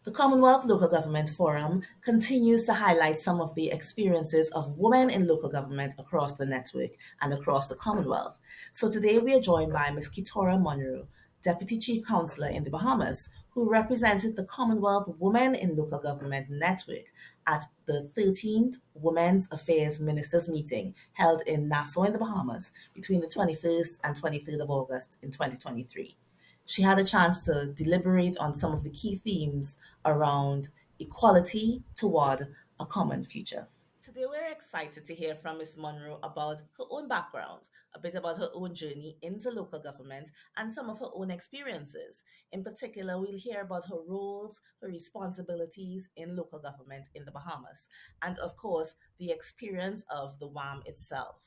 The Commonwealth Local Government Forum continues to highlight some of the experiences of women in local government across the network and across the Commonwealth. So today we are joined by Ms. Keithtarror Munroe, Deputy Chief Councillor in the Bahamas, who represented the Commonwealth Women in Local Government Network at the 13th Women's Affairs Ministers meeting held in Nassau in the Bahamas between the 21st and 23rd of August in 2023. She had a chance to deliberate on some of the key themes around equality toward a common future. Today, we're excited to hear from Ms. Munroe about her own background, a bit about her own journey into local government, and some of her own experiences. In particular, we'll hear about her roles, her responsibilities in local government in the Bahamas, and of course, the experience of the WAM itself.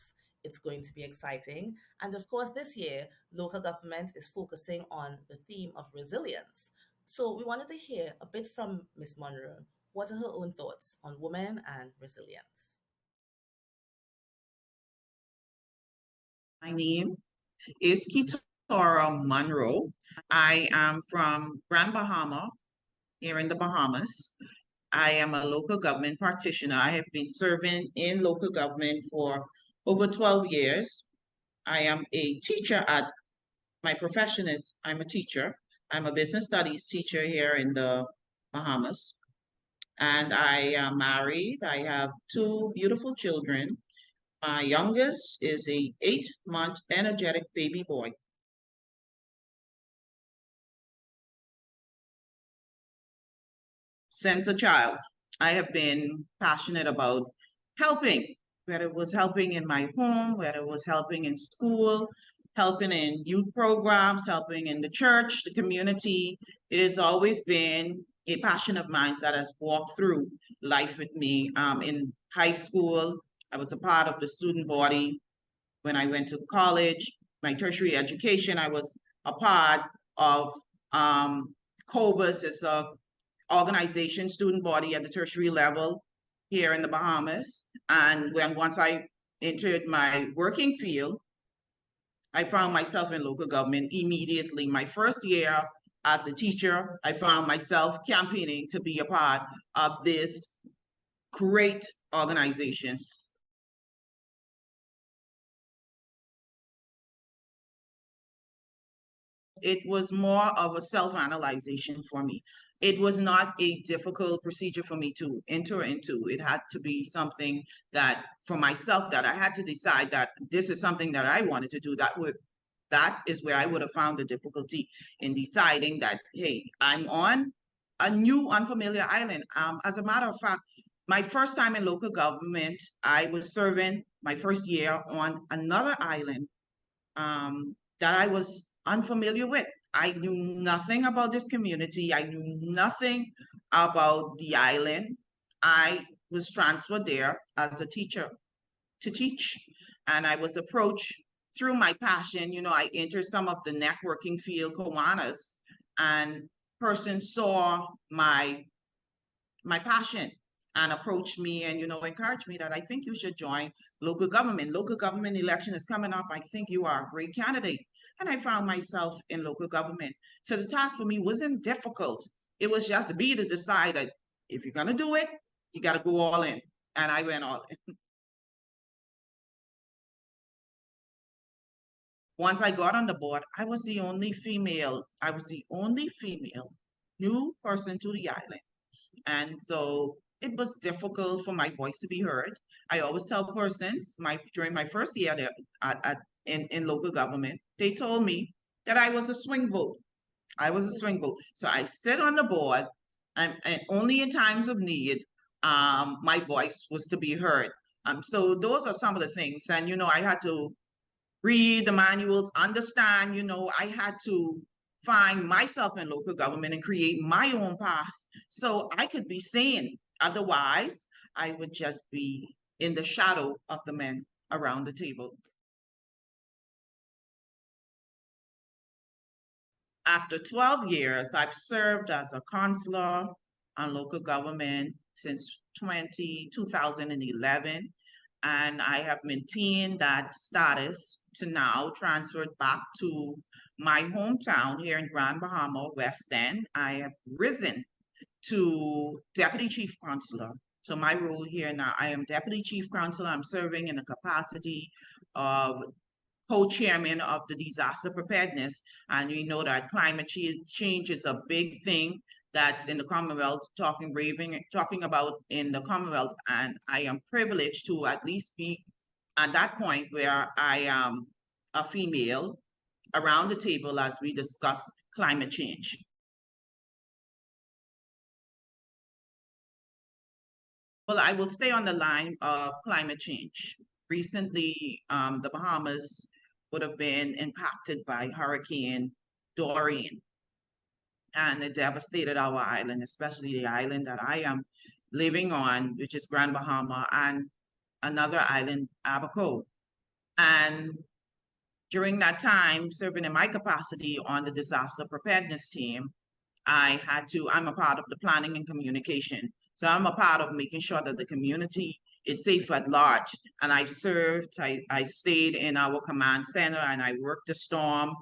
It's going to be exciting. And of course, this year, local government is focusing on the theme of resilience. So we wanted to hear a bit from Ms. Munroe. What are her own thoughts on women and resilience? My name is Keithtarror Munroe. I am from Grand Bahama, here in the Bahamas. I am a local government practitioner. I have been serving in local government for over 12 years. I am a teacher my profession is I'm a teacher. I'm a business studies teacher here in the Bahamas. And I am married. I have two beautiful children. My youngest is a 8-month energetic baby boy. Since a child, I have been passionate about helping, whether it was helping in my home, whether it was helping in school, helping in youth programs, helping in the church, the community. It has always been a passion of mine that has walked through life with me. In high school, I was a part of the student body. When I went to college, my tertiary education, I was a part of COBUS. It's a organization, student body at the tertiary level here in the Bahamas. And once I entered my working field, I found myself in local government immediately. My first year as a teacher, I found myself campaigning to be a part of this great organization. It was more of a self-analyzation for me. It was not a difficult procedure for me to enter into. It had to be something that for myself that I had to decide that this is something that I wanted to do. That is where I would have found the difficulty in deciding that, hey, I'm on a new unfamiliar island. As a matter of fact, my first time in local government, I was serving my first year on another island that I was unfamiliar with. I knew nothing about this community. I knew nothing about the island. I was transferred there as a teacher to teach, and I was approached through my passion. I entered some of the networking field Kiwanis, and person saw my passion and approached me and encouraged me that I think you should join local government. Local government election is coming up. I think you are a great candidate. And I found myself in local government. So the task for me wasn't difficult. It was just me to decide that if you're going to do it, you got to go all in. And I went all in. Once I got on the board, I was the only female new person to the island. And so it was difficult for my voice to be heard. I always tell persons during my first year there in local government, they told me that I was a swing vote. I was a swing vote. So I sit on the board, and only in times of need, my voice was to be heard. So those are some of the things. And, I had to read the manuals, understand, I had to find myself in local government and create my own path so I could be seen. Otherwise, I would just be in the shadow of the men around the table. After 12 years, I've served as a councillor on local government since 2011, and I have maintained that status to now transferred back to my hometown here in Grand Bahama, West End. I have risen to Deputy Chief Councillor. So my role here now, I am Deputy Chief Councillor. I'm serving in the capacity of co-chairman of the disaster preparedness. And we know that climate change is a big thing that's in the Commonwealth, talking about in the Commonwealth. And I am privileged to at least be at that point where I am a female around the table as we discuss climate change. Well, I will stay on the line of climate change. Recently, the Bahamas would have been impacted by Hurricane Dorian, and it devastated our island, especially the island that I am living on, which is Grand Bahama, and another island, Abaco. And during that time, serving in my capacity on the disaster preparedness team, I'm a part of the planning and communication. So I'm a part of making sure that the community is safe at large. And I stayed in our command center and I worked the storm.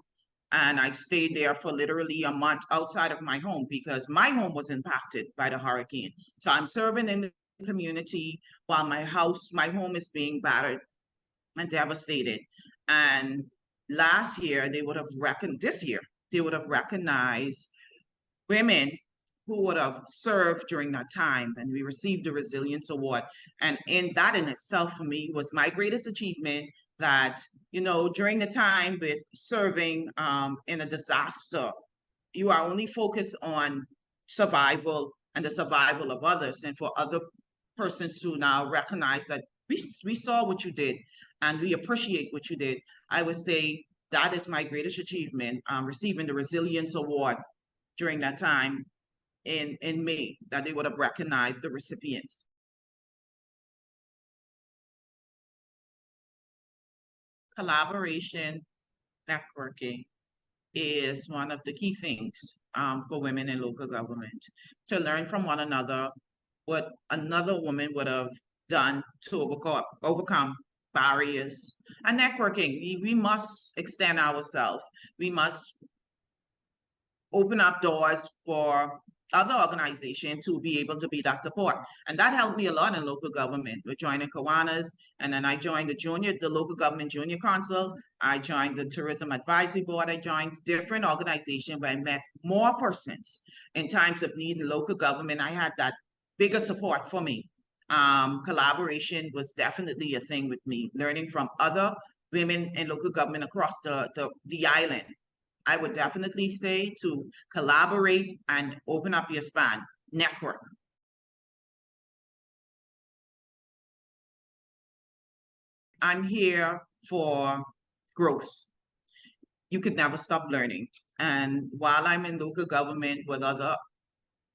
And I stayed there for literally a month outside of my home because my home was impacted by the hurricane. So I'm serving in the community while my home is being battered and devastated. And this year, they would have recognized women who would have served during that time, and we received the Resilience Award. And that in itself for me was my greatest achievement, that, during the time with serving in a disaster, you are only focused on survival and the survival of others, and for other persons to now recognize that we saw what you did and we appreciate what you did. I would say that is my greatest achievement, receiving the Resilience Award during that time in May, that they would have recognized the recipients. Collaboration, networking is one of the key things for women in local government, to learn from one another what another woman would have done to overcome barriers. And networking, we must extend ourselves. We must open up doors for other organizations to be able to be that support. And that helped me a lot in local government. We're joining Kiwanis, and then I joined the local government junior council. I joined the tourism advisory board. I joined different organizations where I met more persons in times of need in local government. I had that bigger support for me. Collaboration was definitely a thing with me, learning from other women in local government across the island. I would definitely say to collaborate and open up your span, network. I'm here for growth. You could never stop learning. And while I'm in local government, with other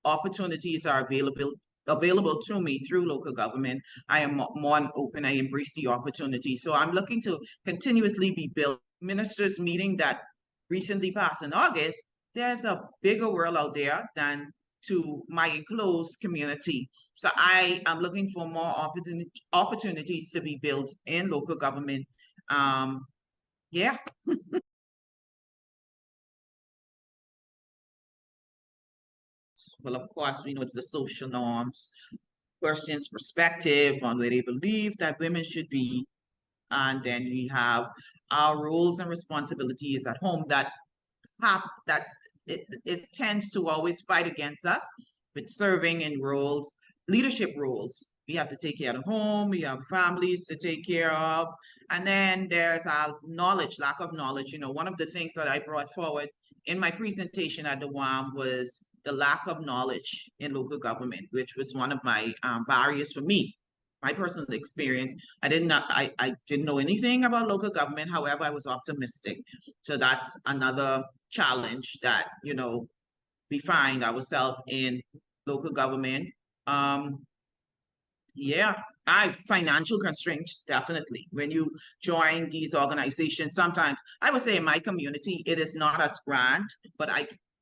opportunities are available to me through local government, I am more open. I embrace the opportunity. So I'm looking to continuously be built. Ministers meeting that recently passed in August, there's a bigger world out there than to my enclosed community. So I am looking for more opportunities to be built in local government. Yeah. Well, of course, we know it's the social norms, person's perspective on where they believe that women should be. And then we have our roles and responsibilities at home that it tends to always fight against us with serving in roles, leadership roles. We have to take care of the home, we have families to take care of. And then there's our lack of knowledge. One of the things that I brought forward in my presentation at the WAM was the lack of knowledge in local government, which was one of my barriers for me. My personal experience, I didn't know anything about local government. However, I was optimistic. So that's another challenge that, we find ourselves in local government. Financial constraints, definitely. When you join these organizations, sometimes I would say in my community, it is not as grand, but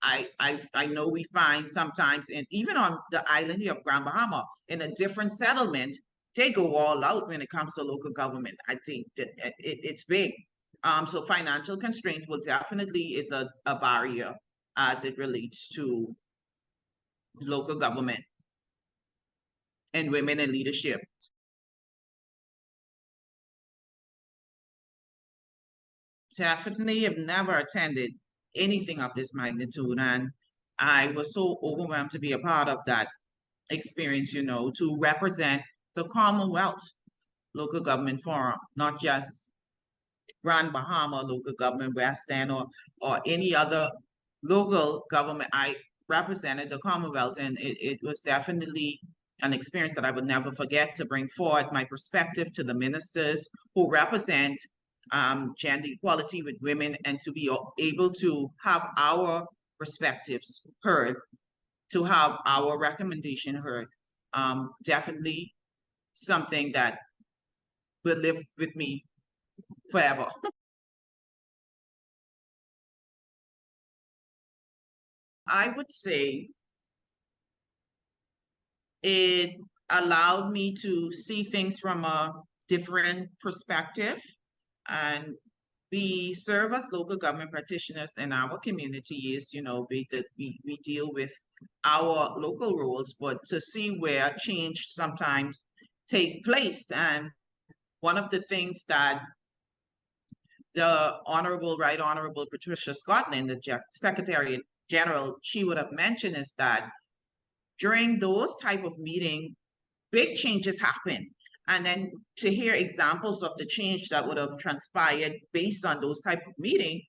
I know we find sometimes, and even on the island here of Grand Bahama, in a different settlement, they go all out when it comes to local government. I think that it's big. So financial constraint will definitely is a barrier as it relates to local government and women in leadership. Definitely have never attended anything of this magnitude, and I was so overwhelmed to be a part of that experience, to represent the Commonwealth Local Government Forum, not just Grand Bahama Local Government, West End, or any other local government. I represented the Commonwealth, and it was definitely an experience that I would never forget, to bring forward my perspective to the ministers who represent gender equality with women, and to be able to have our perspectives heard, to have our recommendation heard. Definitely something that will live with me forever. I would say it allowed me to see things from a different perspective, and we serve as local government practitioners in our communities. We deal with our local roles, but to see where change sometimes take place. And one of the things that the Right Honorable Patricia Scotland, the Secretary General, she would have mentioned, is that during those type of meetings, big changes happen. And then to hear examples of the change that would have transpired based on those type of meetings,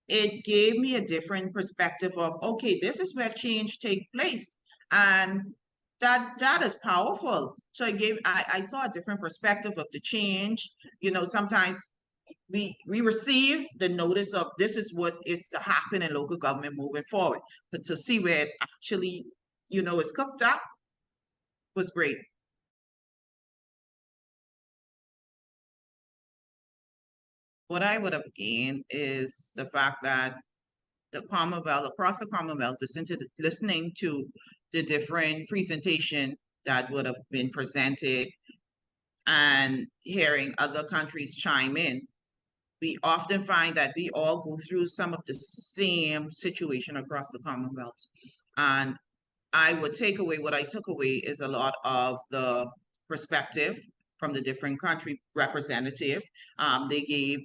it gave me a different perspective of, okay, this is where change takes place. And that is powerful. So I saw a different perspective of the change. Sometimes we receive the notice of this is what is to happen in local government moving forward, but to see where it actually, is cooked up was great. What I would have gained is the fact that the Commonwealth, across the Commonwealth, listening to the different presentation that would have been presented and hearing other countries chime in, we often find that we all go through some of the same situation across the Commonwealth. And what I took away is a lot of the perspective from the different country representative. They gave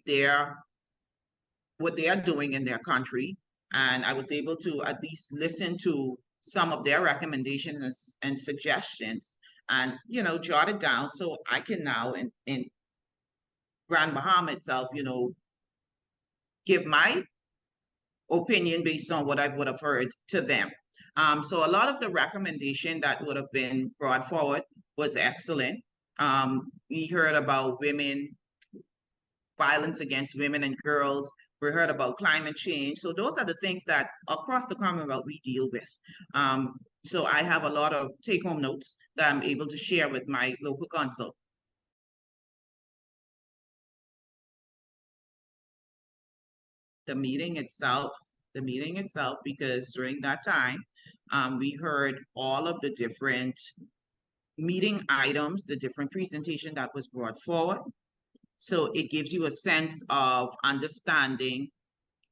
what they are doing in their country, and I was able to at least listen to some of their recommendations and suggestions, and jot it down, so I can now in Grand Bahama itself, give my opinion based on what I would have heard to them. So a lot of the recommendation that would have been brought forward was excellent. We heard about violence against women and girls. We heard about climate change. So those are the things that across the Commonwealth we deal with. So I have a lot of take-home notes that I'm able to share with my local council. The meeting itself, because during that time, we heard all of the different meeting items, the different presentation that was brought forward. So it gives you a sense of understanding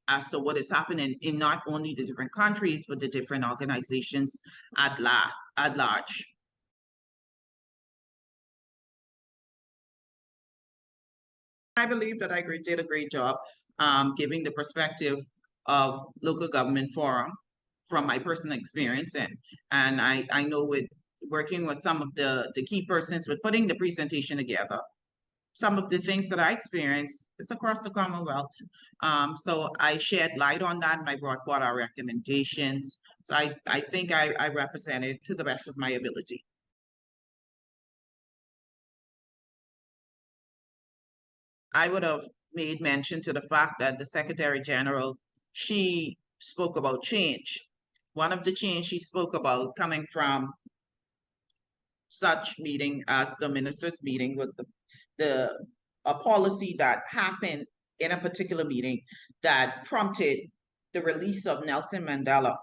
as to what is happening in not only the different countries, but the different organizations at large. I believe that I did a great job giving the perspective of local government forum from my personal experience, and I know with working with some of the key persons with putting the presentation together, some of the things that I experienced is across the Commonwealth. So I shed light on that, and I brought forward our recommendations. So I think I represented to the best of my ability. I would have made mention to the fact that the Secretary General, she spoke about change. One of the change she spoke about coming from such meeting as the ministers' meeting was a policy that happened in a particular meeting that prompted the release of Nelson Mandela.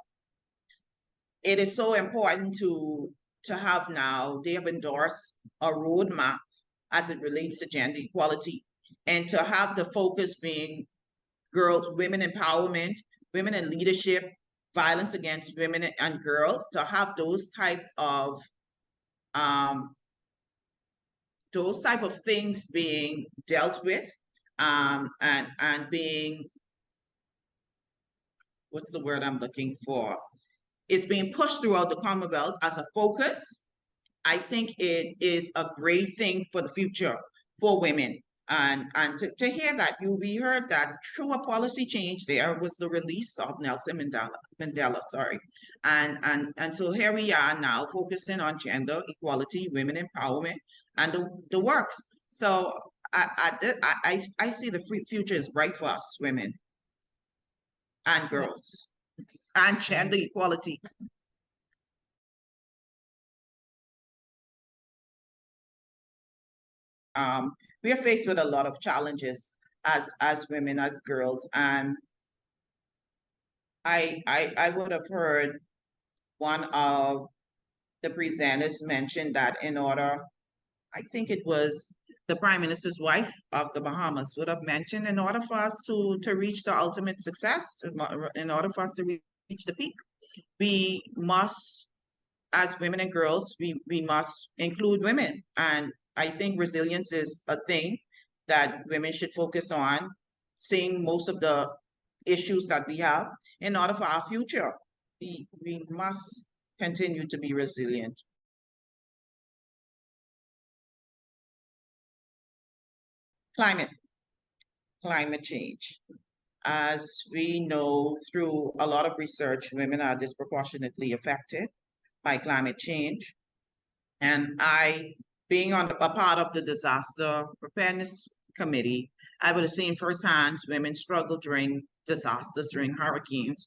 It is so important to have now, they have endorsed a roadmap as it relates to gender equality, and to have the focus being girls, women empowerment, women in leadership, violence against women and girls, to have those type of things being dealt with, and being, what's the word I'm looking for? It's being pushed throughout the Commonwealth as a focus. I think it is a great thing for the future for women. And to hear that, we heard that through a policy change, there was the release of Nelson Mandela, sorry. And so here we are now focusing on gender equality, women empowerment, and the works. So I see the future is bright for us women and girls, and gender equality. We are faced with a lot of challenges as women, as girls, and I would have heard one of the presenters mention that in order, I think it was the Prime Minister's wife of the Bahamas would have mentioned, in order for us to reach the ultimate success, in order for us to reach the peak, we must, as women and girls, we must include women. And I think resilience is a thing that women should focus on, seeing most of the issues that we have. In order for our future, we must continue to be resilient. Climate change. As we know through a lot of research, women are disproportionately affected by climate change. And I, being a part of the disaster preparedness committee, I would have seen firsthand women struggle during disasters, during hurricanes,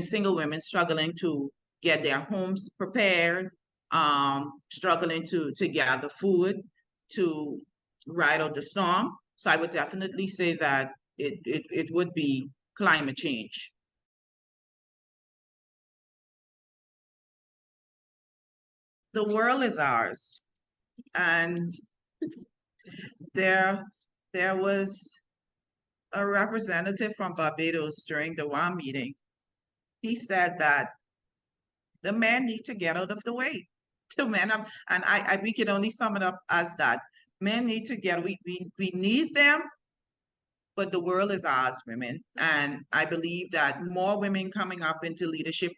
single women struggling to get their homes prepared, struggling to gather food, to ride out the storm. So I would definitely say that it would be climate change. The world is ours. And there was a representative from Barbados during the WAM meeting. He said that the men need to get out of the way. The men, and we can only sum it up as that. Men need to get, we need them, but the world is ours, women. And I believe that more women coming up into leadership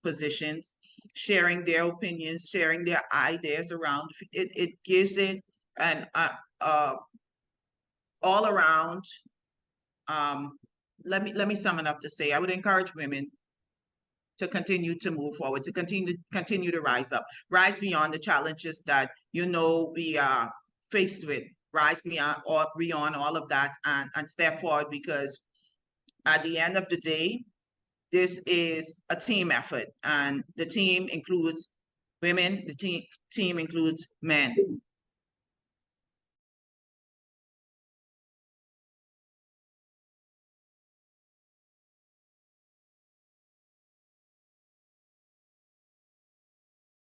positions, sharing their opinions, sharing their ideas around, it gives it an all around, let me sum it up to say, I would encourage women to continue to move forward, to continue to rise beyond the challenges that we are faced with, rise beyond all of that, and step forward, because at the end of the day, this is a team effort, and the team includes women, the team includes men.